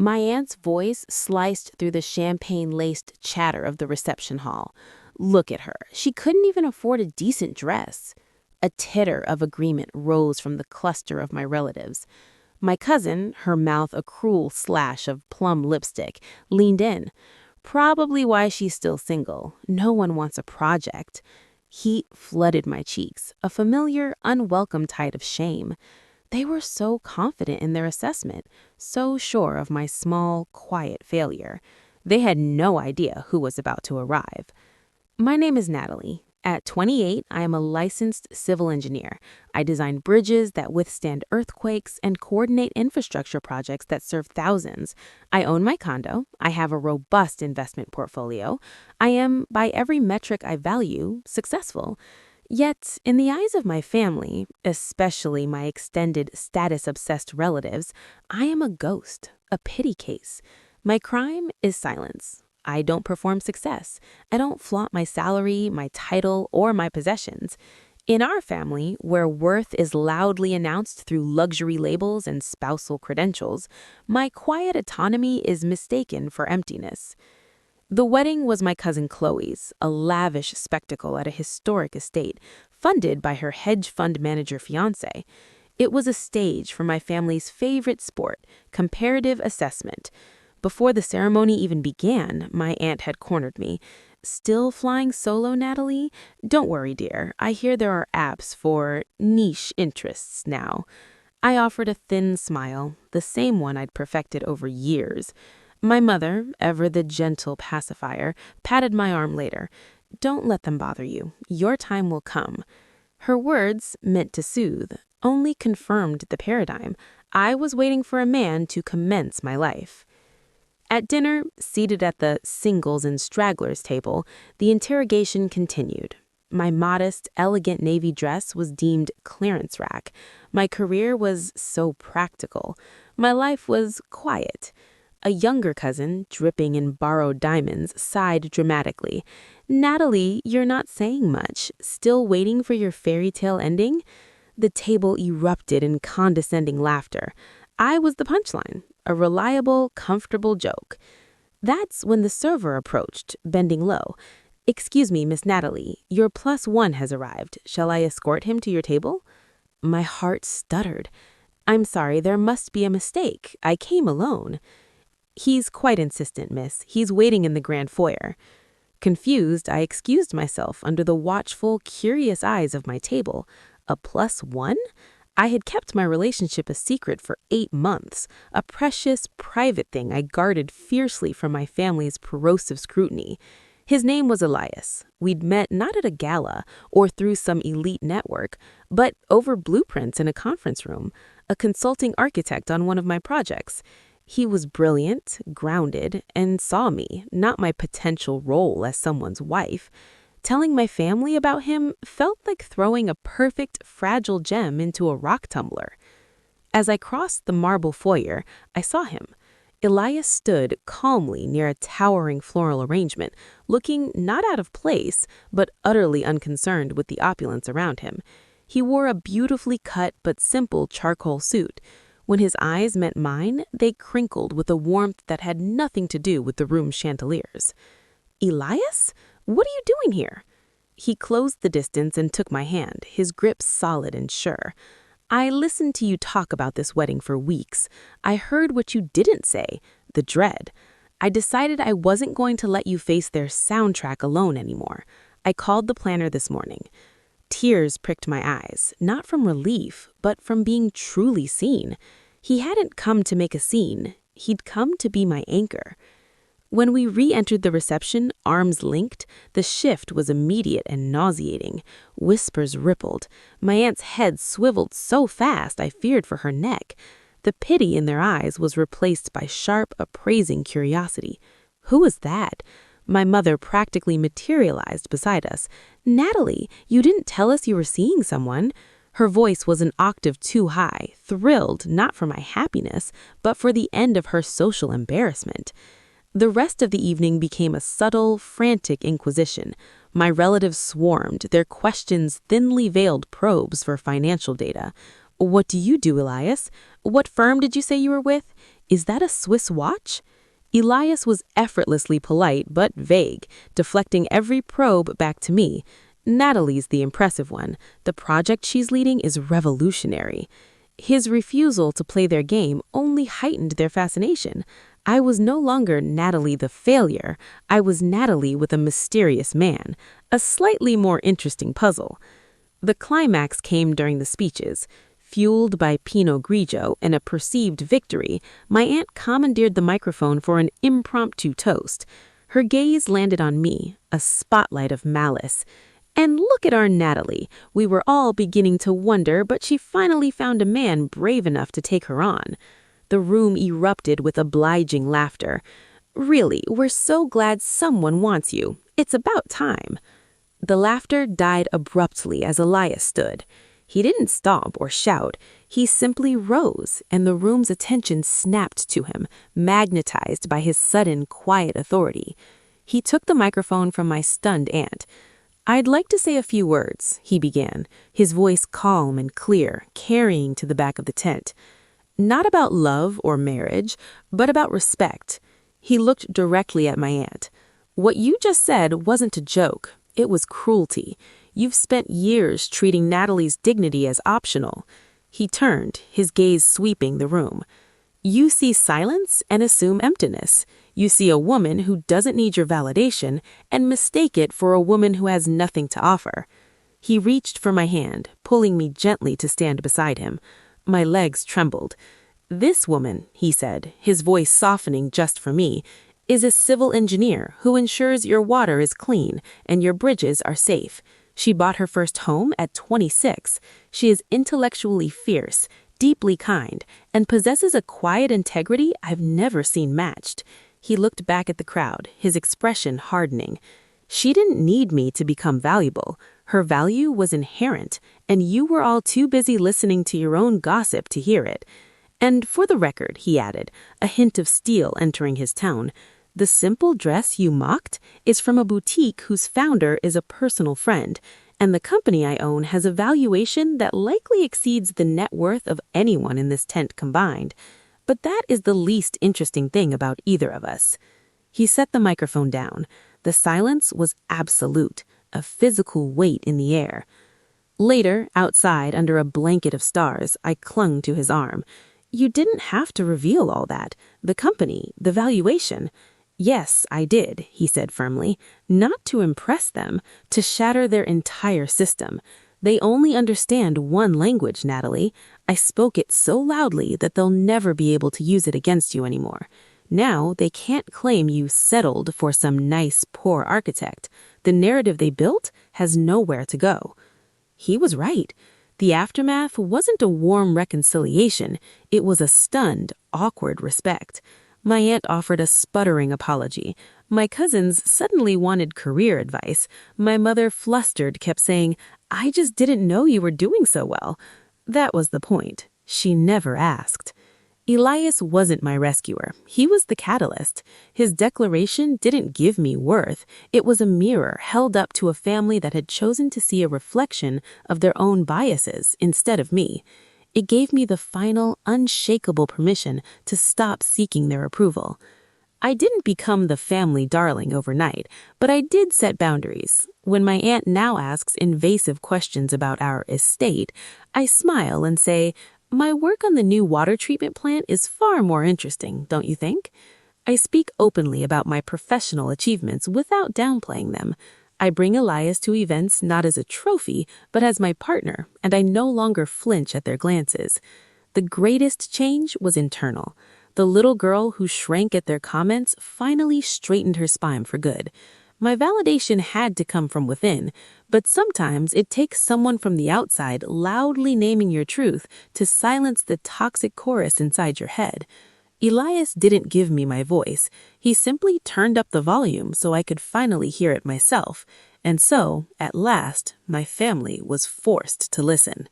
My aunt's voice sliced through the champagne-laced chatter of the reception hall. Look at her. She couldn't even afford a decent dress. A titter of agreement rose from the cluster of my relatives. My cousin, her mouth a cruel slash of plum lipstick, leaned in. Probably why she's still single. No one wants a project. Heat flooded my cheeks, a familiar, unwelcome tide of shame. They were so confident in their assessment, so sure of my small, quiet failure. They had no idea who was about to arrive. My name is Natalie. At 28, I am a licensed civil engineer. I design bridges that withstand earthquakes and coordinate infrastructure projects that serve thousands. I own my condo. I have a robust investment portfolio. I am, by every metric I value, successful. Yet, in the eyes of my family, especially my extended status-obsessed relatives, I am a ghost, a pity case. My crime is silence. I don't perform success. I don't flaunt my salary, my title, or my possessions. In our family, where worth is loudly announced through luxury labels and spousal credentials, my quiet autonomy is mistaken for emptiness. The wedding was my cousin Chloe's, a lavish spectacle at a historic estate, funded by her hedge fund manager fiancé. It was a stage for my family's favorite sport, comparative assessment. Before the ceremony even began, my aunt had cornered me. Still flying solo, Natalie? Don't worry, dear. I hear there are apps for niche interests now. I offered a thin smile, the same one I'd perfected over years. My mother, ever the gentle pacifier, patted my arm later. Don't let them bother you. Your time will come. Her words, meant to soothe, only confirmed the paradigm. I was waiting for a man to commence my life. At dinner, seated at the singles and stragglers table, the interrogation continued. My modest, elegant navy dress was deemed clearance rack. My career was so practical. My life was quiet. A younger cousin, dripping in borrowed diamonds, sighed dramatically. Natalie, you're not saying much. Still waiting for your fairy tale ending? The table erupted in condescending laughter. I was the punchline, a reliable, comfortable joke. That's when the server approached, bending low. Excuse me, Miss Natalie, your +1 has arrived. Shall I escort him to your table? My heart stuttered. I'm sorry, there must be a mistake. I came alone. He's quite insistent, miss. He's waiting in the grand foyer. Confused, I excused myself under the watchful, curious eyes of my table. A +1? I had kept my relationship a secret for 8 months, a precious, private thing I guarded fiercely from my family's corrosive scrutiny. His name was Elias. We'd met not at a gala or through some elite network, but over blueprints in a conference room, a consulting architect on one of my projects. He was brilliant, grounded, and saw me, not my potential role as someone's wife. Telling my family about him felt like throwing a perfect, fragile gem into a rock tumbler. As I crossed the marble foyer, I saw him. Elias stood calmly near a towering floral arrangement, looking not out of place, but utterly unconcerned with the opulence around him. He wore a beautifully cut but simple charcoal suit. When his eyes met mine, they crinkled with a warmth that had nothing to do with the room's chandeliers. Elias? What are you doing here? He closed the distance and took my hand, his grip solid and sure. I listened to you talk about this wedding for weeks. I heard what you didn't say, the dread. I decided I wasn't going to let you face their soundtrack alone anymore. I called the planner this morning. Tears pricked my eyes, not from relief, but from being truly seen. He hadn't come to make a scene. He'd come to be my anchor. When we re-entered the reception, arms linked, the shift was immediate and nauseating. Whispers rippled. My aunt's head swiveled so fast I feared for her neck. The pity in their eyes was replaced by sharp, appraising curiosity. Who was that? My mother practically materialized beside us. Natalie, you didn't tell us you were seeing someone. Her voice was an octave too high, thrilled not for my happiness, but for the end of her social embarrassment. The rest of the evening became a subtle, frantic inquisition. My relatives swarmed, their questions thinly veiled probes for financial data. What do you do, Elias? What firm did you say you were with? "Is that a Swiss watch?" Elias was effortlessly polite but vague, deflecting every probe back to me. Natalie's the impressive one. The project she's leading is revolutionary. His refusal to play their game only heightened their fascination. I was no longer Natalie the failure. I was Natalie with a mysterious man, a slightly more interesting puzzle. The climax came during the speeches. Fueled by Pinot Grigio and a perceived victory, my aunt commandeered the microphone for an impromptu toast. Her gaze landed on me, a spotlight of malice. "And look at our Natalie. We were all beginning to wonder, but she finally found a man brave enough to take her on." The room erupted with obliging laughter. "Really, we're so glad someone wants you. It's about time." The laughter died abruptly as Elias stood. He didn't stomp or shout. He simply rose, and the room's attention snapped to him, magnetized by his sudden, quiet authority. He took the microphone from my stunned aunt. "I'd like to say a few words," he began, his voice calm and clear, carrying to the back of the tent. "Not about love or marriage, but about respect." He looked directly at my aunt. "What you just said wasn't a joke. It was cruelty. You've spent years treating Natalie's dignity as optional." He turned, his gaze sweeping the room. "You see silence and assume emptiness. You see a woman who doesn't need your validation and mistake it for a woman who has nothing to offer." He reached for my hand, pulling me gently to stand beside him. My legs trembled. "This woman," he said, his voice softening just for me, "is a civil engineer who ensures your water is clean and your bridges are safe. She bought her first home at 26. She is intellectually fierce, deeply kind, and possesses a quiet integrity I've never seen matched." He looked back at the crowd, his expression hardening. "She didn't need me to become valuable. Her value was inherent, and you were all too busy listening to your own gossip to hear it. And for the record," he added, a hint of steel entering his tone, "the simple dress you mocked is from a boutique whose founder is a personal friend, and the company I own has a valuation that likely exceeds the net worth of anyone in this tent combined. But that is the least interesting thing about either of us." He set the microphone down. The silence was absolute, a physical weight in the air. Later, outside under a blanket of stars, I clung to his arm. "You didn't have to reveal all that. The company, the valuation." "Yes, I did," he said firmly, "not to impress them, to shatter their entire system. They only understand one language, Natalie. I spoke it so loudly that they'll never be able to use it against you anymore. Now they can't claim you settled for some nice, poor architect. The narrative they built has nowhere to go." He was right. The aftermath wasn't a warm reconciliation. It was a stunned, awkward respect. My aunt offered a sputtering apology. My cousins suddenly wanted career advice. My mother, flustered, kept saying, "I just didn't know you were doing so well." That was the point. She never asked. Elias wasn't my rescuer. He was the catalyst. His declaration didn't give me worth. It was a mirror held up to a family that had chosen to see a reflection of their own biases instead of me. It gave me the final, unshakable permission to stop seeking their approval. I didn't become the family darling overnight, but I did set boundaries. When my aunt now asks invasive questions about our estate, I smile and say, "My work on the new water treatment plant is far more interesting, don't you think?" I speak openly about my professional achievements without downplaying them. I bring Elias to events not as a trophy, but as my partner, and I no longer flinch at their glances. The greatest change was internal. The little girl who shrank at their comments finally straightened her spine for good. My validation had to come from within, but sometimes it takes someone from the outside loudly naming your truth to silence the toxic chorus inside your head. Elias didn't give me my voice. He simply turned up the volume so I could finally hear it myself. And so, at last, my family was forced to listen.